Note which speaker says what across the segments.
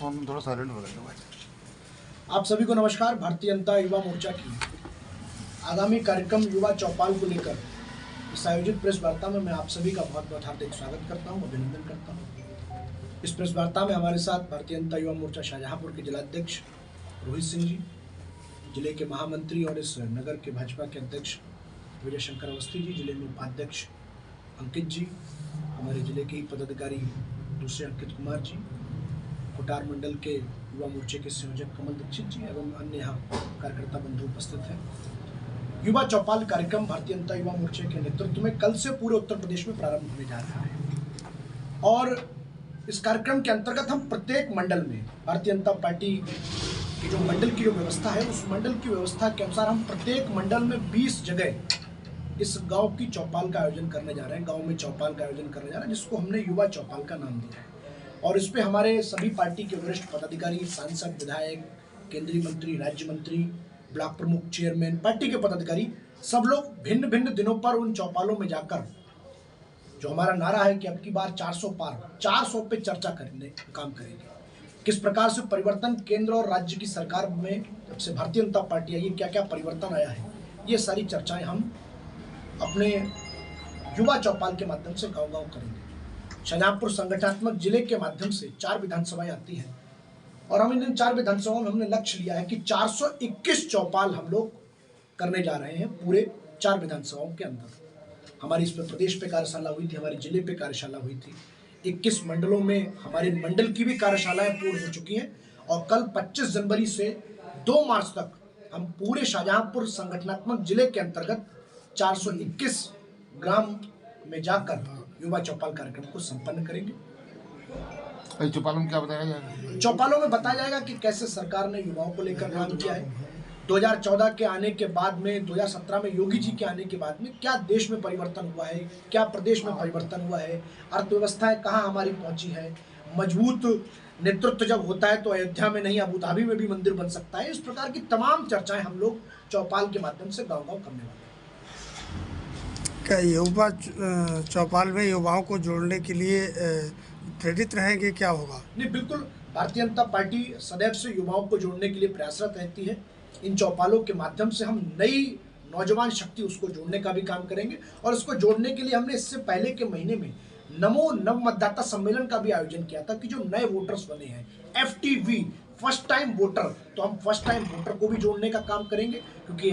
Speaker 1: Phone थोड़ा silent हो गया।
Speaker 2: आप सभी को नमस्कार। भारतीय जनता युवा मोर्चा की आगामी कार्यक्रम युवा चौपाल को लेकर इस आयोजित प्रेस वार्ता में मैं आप सभी का बहुत बहुत हार्दिक स्वागत करता हूं, अभिनंदन करता हूं। इस प्रेस वार्ता में हमारे साथ भारतीय जनता युवा मोर्चा शाहजहांपुर के जिलाध्यक्ष रोहित सिंह जी, जिले के महामंत्री और इस नगर के भाजपा के अध्यक्ष विजय शंकर अवस्थी जी, जिले में उपाध्यक्ष अंकित जी, हमारे जिले के पदाधिकारी दूसरे अंकित कुमार जी, कोटार मंडल के युवा मोर्चे के संयोजक कमल दीक्षित जी एवं अन्य यहाँ कार्यकर्ता बंधु उपस्थित हैं। युवा चौपाल कार्यक्रम भारतीय जनता युवा मोर्चे के नेतृत्व में कल से पूरे उत्तर प्रदेश में प्रारंभ होने जा रहा है और इस कार्यक्रम के अंतर्गत हम प्रत्येक मंडल में भारतीय जनता पार्टी की जो मंडल की जो व्यवस्था है, उस मंडल की व्यवस्था के अनुसार हम प्रत्येक मंडल में 20 जगह इस गांव की चौपाल का आयोजन करने जा रहे हैं। गांव में चौपाल का आयोजन करने जा रहे हैं, जिसको हमने युवा चौपाल का नाम दिया है और इस पे हमारे सभी पार्टी के वरिष्ठ पदाधिकारी, सांसद, विधायक, केंद्रीय मंत्री, राज्य मंत्री, ब्लॉक प्रमुख, चेयरमैन, पार्टी के पदाधिकारी सब लोग भिन्न भिन्न दिनों पर उन चौपालों में जाकर जो हमारा नारा है कि अब की बार 400 पार, 400 पे चर्चा करने काम करेंगे। किस प्रकार से परिवर्तन केंद्र और राज्य की सरकार में जब से भारतीय जनता पार्टी आई, क्या क्या परिवर्तन आया है, ये सारी चर्चाएं हम अपने युवा चौपाल के माध्यम से गाँव गाँव करेंगे। शाहजहांपुर संगठनात्मक जिले के माध्यम से 4 विधानसभाएं आती हैं और हम इन 4 विधानसभाओं में हमने लक्ष्य लिया है कि 421 चौपाल हम लोग करने जा रहे हैं पूरे 4 विधानसभाओं के अंदर। हमारी इस पर प्रदेश पे कार्यशाला हुई थी, हमारे जिले पे कार्यशाला हुई थी, 21 मंडलों में हमारे मंडल की भी कार्यशालाएं पूर्ण हो चुकी हैं और कल 25 जनवरी से 2 मार्च तक हम पूरे शाहजहांपुर संगठनात्मक जिले के अंतर्गत 421 ग्राम में जाकर युवा चौपाल कार्यक्रम को संपन्न करेंगे।
Speaker 1: चौपालों में क्या बताया जाएगा?
Speaker 2: चौपालों में बताया जाएगा कि कैसे सरकार ने युवाओं को लेकर काम किया है। 2014 के आने के बाद में, 2017 में योगी जी के आने के बाद में क्या देश में परिवर्तन हुआ है, क्या प्रदेश में परिवर्तन हुआ है, अर्थव्यवस्थाएं कहाँ हमारी पहुंची है, मजबूत नेतृत्व जब होता है तो अयोध्या में नहीं अबू धाबी में भी मंदिर बन सकता है। इस प्रकार की तमाम चर्चाएं हम लोग चौपाल के माध्यम से गाँव गाँव करने वाले हैं।
Speaker 3: क्या युवा चौपाल में युवाओं को जोड़ने के लिए प्रेरित रहेंगे, क्या होगा?
Speaker 2: नहीं, बिल्कुल भारतीय जनता पार्टी सदैव से युवाओं को जोड़ने के लिए प्रयासरत रहती है। इन चौपालों के माध्यम से हम नई नौजवान शक्ति उसको जोड़ने का भी काम करेंगे और इसको जोड़ने के लिए हमने इससे पहले के महीने में नमो नव मतदाता सम्मेलन का भी आयोजन किया था कि जो नए वोटर्स बने हैं, FTV फर्स्ट टाइम वोटर, तो हम फर्स्ट टाइम वोटर को भी जोड़ने का काम करेंगे क्योंकि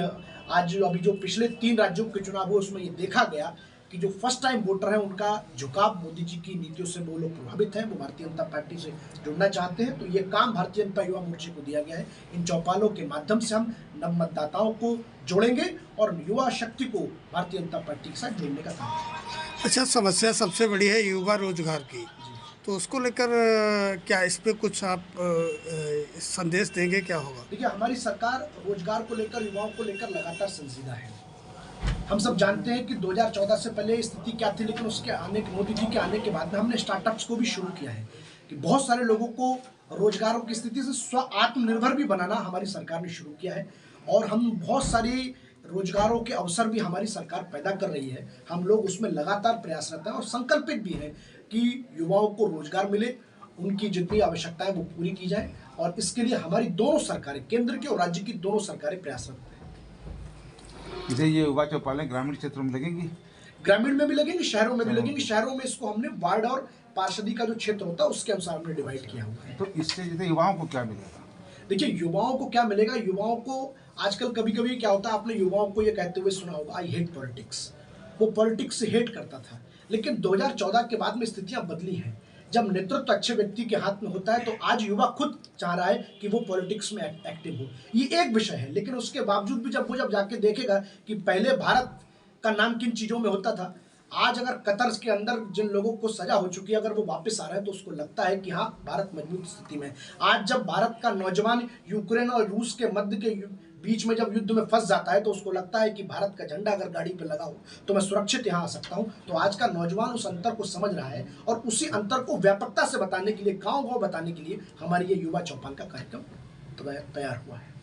Speaker 2: आज अभी जो पिछले 3 राज्यों के चुनाव हुए उसमें ये देखा गया कि जो फर्स्ट टाइम वोटर है उनका झुकाव मोदी जी की नीतियों से वो लोग प्रभावित हैं, वो भारतीय जनता पार्टी से जुड़ना चाहते हैं। तो ये काम भारतीय जनता युवा मोर्चे को दिया गया है। इन चौपालों के माध्यम से हम नव मतदाताओं को जोड़ेंगे और युवा शक्ति को भारतीय जनता पार्टी के साथ जोड़ने का काम करेंगे।
Speaker 3: अच्छा, समस्या सबसे बड़ी है युवा रोजगार की, तो उसको लेकर क्या इस पे कुछ आप संदेश देंगे, क्या होगा?
Speaker 2: देखिए, हमारी सरकार रोजगार को लेकर, युवाओं को लेकर लगातार संजीदा है। हम सब जानते हैं कि 2014 से पहले स्थिति क्या थी, लेकिन उसके आने के मोदी जी के आने के बाद में हमने स्टार्टअप्स को भी शुरू किया है कि बहुत सारे लोगों को रोजगारों की स्थिति से आत्मनिर्भर भी बनाना हमारी सरकार ने शुरू किया है और हम बहुत सारी रोजगारों के अवसर भी हमारी सरकार पैदा कर रही है। हम लोग उसमें लगातार प्रयासरत हैं और संकल्पित भी हैं कि युवाओं को रोजगार मिले, उनकी जितनी आवश्यकताएं वो पूरी की जाए और इसके लिए हमारी दोनों सरकारें, केंद्र की और राज्य की दोनों सरकारें प्रयासरत हैं।
Speaker 1: इसे ये युवा चौपालें ग्रामीण क्षेत्रों में लगेंगी?
Speaker 2: ग्रामीण में भी लगेंगी, शहरों में भी लगेंगी। शहरों में इसको हमने वार्ड और पार्षदी का जो क्षेत्र होता है उसके अनुसार हमने डिवाइड किया हुआ है।
Speaker 1: तो इससे जैसे युवाओं को क्या मिलेगा?
Speaker 2: देखिए, युवाओं को क्या मिलेगा, युवाओं को आजकल कभी कभी क्या होता है, आपने युवाओं को ये कहते हुए सुना होगा, आई हेट पॉलिटिक्स। वो पॉलिटिक्स से हेट करता था, लेकिन 2014 के बाद में स्थितियां बदली हैं। जब नेतृत्व अच्छे व्यक्ति के हाथ में होता है तो आज युवा खुद चाह रहा है कि वो पॉलिटिक्स में एक्टिव हो। ये एक विषय है, लेकिन उसके बावजूद भी जब जाके देखेगा कि पहले भारत का नाम किन चीज़ों में होता था, आज अगर कतर के अंदर जिन लोगों को सजा हो चुकी है, अगर वो वापस आ रहे हैं तो उसको लगता है कि हाँ, भारत मजबूत स्थिति में है। आज जब भारत का नौजवान यूक्रेन और रूस के मध्य के बीच में जब युद्ध में फंस जाता है तो उसको लगता है कि भारत का झंडा अगर गाड़ी पे लगा हो तो मैं सुरक्षित यहाँ आ सकता हूँ। तो आज का नौजवान उस अंतर को समझ रहा है और उसी अंतर को व्यापकता से बताने के लिए, गाँव गाँव बताने के लिए हमारी ये युवा चौपाल का कार्यक्रम तैयार हुआ है।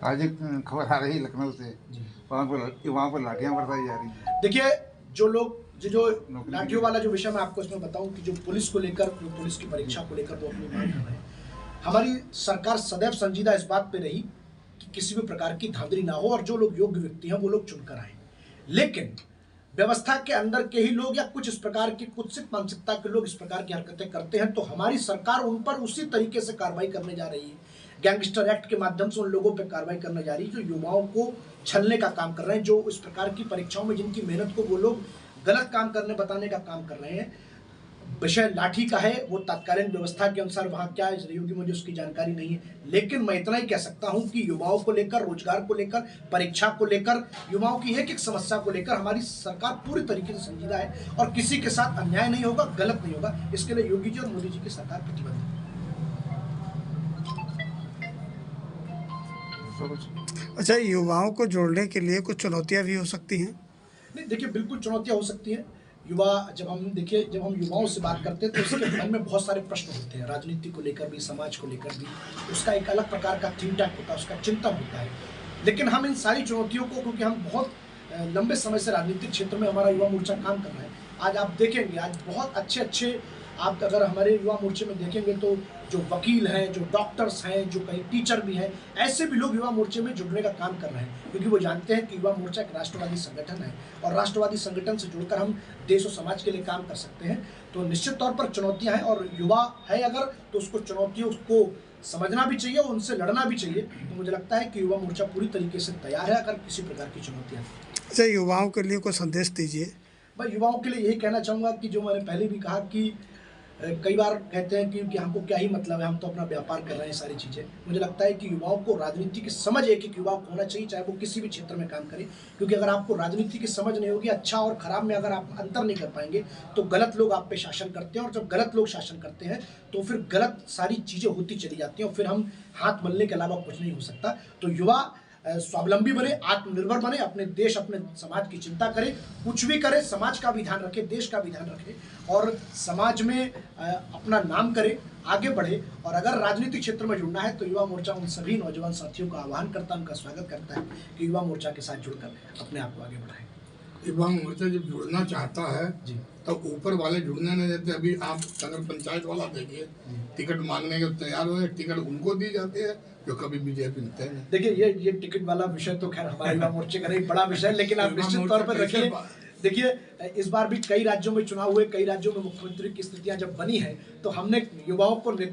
Speaker 1: आज एक खबर आ रही है लखनऊ से, वहाँ पर लाठियाँ बरसाई जा रही है।
Speaker 2: देखिए, जो लोग जो लाठियों वाला जो विषय मैं आपको इसमें बताऊं कि जो पुलिस को लेकर, पुलिस की परीक्षा को लेकर वो अपनी मांग कर रहे हैं, हमारी सरकार सदैव संजीदा इस बात पे रही कि किसी भी प्रकार की धांधली ना हो और जो लोग योग्य व्यक्ति हैं वो लोग चुनकर आए। लेकिन व्यवस्था के अंदर के ही लोग या कुछ इस प्रकार की कुत्सित मानसिकता के लोग इस प्रकार की हरकतें करते हैं तो हमारी सरकार उन पर उसी तरीके से कार्रवाई करने जा रही है। गैंगस्टर एक्ट के माध्यम से उन लोगों पर कार्रवाई करने जा रही है जो युवाओं को छलने का काम कर रहे हैं, जो इस प्रकार की परीक्षाओं में जिनकी मेहनत को वो लोग गलत काम करने बताने का काम कर रहे हैं। विषय लाठी का है, वो तत्कालीन व्यवस्था के अनुसार वहां क्या होगी मुझे उसकी जानकारी नहीं है, लेकिन मैं इतना ही कह सकता हूं कि युवाओं को लेकर, रोजगार को लेकर, परीक्षा को लेकर, युवाओं की एक एक समस्या को लेकर हमारी सरकार पूरी तरीके से संजीदा है और किसी के साथ अन्याय नहीं होगा, गलत नहीं होगा। इसके लिए योगी जी और मोदी जी की सरकार प्रतिबद्ध है।
Speaker 3: अच्छा, युवाओं को जोड़ने के लिए कुछ चुनौतियां भी हो सकती हैं?
Speaker 2: नहीं, देखिए बिल्कुल चुनौतियां हो सकती हैं। युवा जब हम युवाओं से बात करते हैं तो उसके मन में बहुत सारे प्रश्न होते हैं, राजनीति को लेकर भी, समाज को लेकर भी। उसका एक अलग प्रकार का थिंक टैंक होता है, उसका चिंतन होता है। लेकिन हम इन सारी चुनौतियों को, क्योंकि हम बहुत लंबे समय से राजनीतिक क्षेत्र में हमारा युवा मोर्चा काम कर रहा है, आज आप देखेंगे आज बहुत अच्छे आप अगर हमारे युवा मोर्चे में देखेंगे तो जो वकील हैं, जो डॉक्टर्स हैं, जो कई टीचर भी हैं, ऐसे भी लोग युवा मोर्चे में जुड़ने का काम कर रहे हैं क्योंकि वो जानते हैं कि युवा मोर्चा एक राष्ट्रवादी संगठन है और राष्ट्रवादी संगठन से जुड़कर हम देश और समाज के लिए काम कर सकते हैं। तो निश्चित तौर पर चुनौतियां हैं और युवा है अगर तो उसको चुनौतियों को समझना भी चाहिए और उनसे लड़ना भी चाहिए। तो मुझे लगता है कि युवा मोर्चा पूरी तरीके से तैयार है अगर किसी प्रकार की चुनौतियाँ।
Speaker 3: अच्छा, युवाओं के लिए कोई संदेश दीजिए।
Speaker 2: मैं युवाओं के लिए यही कहना चाहूँगा कि जो मैंने पहले भी कहा कि कई बार कहते हैं कि हमको क्या ही मतलब है, हम तो अपना व्यापार कर रहे हैं, सारी चीज़ें। मुझे लगता है कि युवाओं को राजनीति की समझ एक युवा को होना चाहिए, चाहे वो किसी भी क्षेत्र में काम करे, क्योंकि अगर आपको राजनीति की समझ नहीं होगी, अच्छा और खराब में अगर आप अंतर नहीं कर पाएंगे तो गलत लोग आप पे शासन करते हैं और जब गलत लोग शासन करते हैं तो फिर गलत सारी चीज़ें होती चली जाती हैं और फिर हम हाथ मलने के अलावा कुछ नहीं हो सकता। तो युवा स्वावलंबी बने, आत्मनिर्भर बने, अपने देश अपने समाज की चिंता करे, कुछ भी करे समाज का भी ध्यान रखे, देश का भी ध्यान रखे और समाज में अपना नाम करे, आगे बढ़े। और अगर राजनीतिक क्षेत्र में जुड़ना है तो युवा मोर्चा उन सभी नौजवान साथियों का आह्वान करता है, उनका स्वागत करता है कि युवा मोर्चा के साथ जुड़कर अपने आप को आगे बढ़ाएं।
Speaker 4: युवा मोर्चा जब जुड़ना चाहता है
Speaker 2: जी
Speaker 4: तो ऊपर वाले जुड़ने नहीं देते। अभी आप नगर पंचायत वाला देखिए, टिकट मांगने के तैयार हो, टिकट उनको दी जाती है जो कभी बीजेपी नहीं है।
Speaker 2: देखिए ये टिकट वाला विषय तो खैर हमारे युवा मोर्चे का नहीं बड़ा विषय है, लेकिन आप निश्चित तौर पर रखिए। देखिए इस बार भी कई राज्यों में चुनाव हुए, कई राज्यों में मुख्यमंत्री की स्थितियां जब बनी है तो हमने युवाओं को नेतृत्व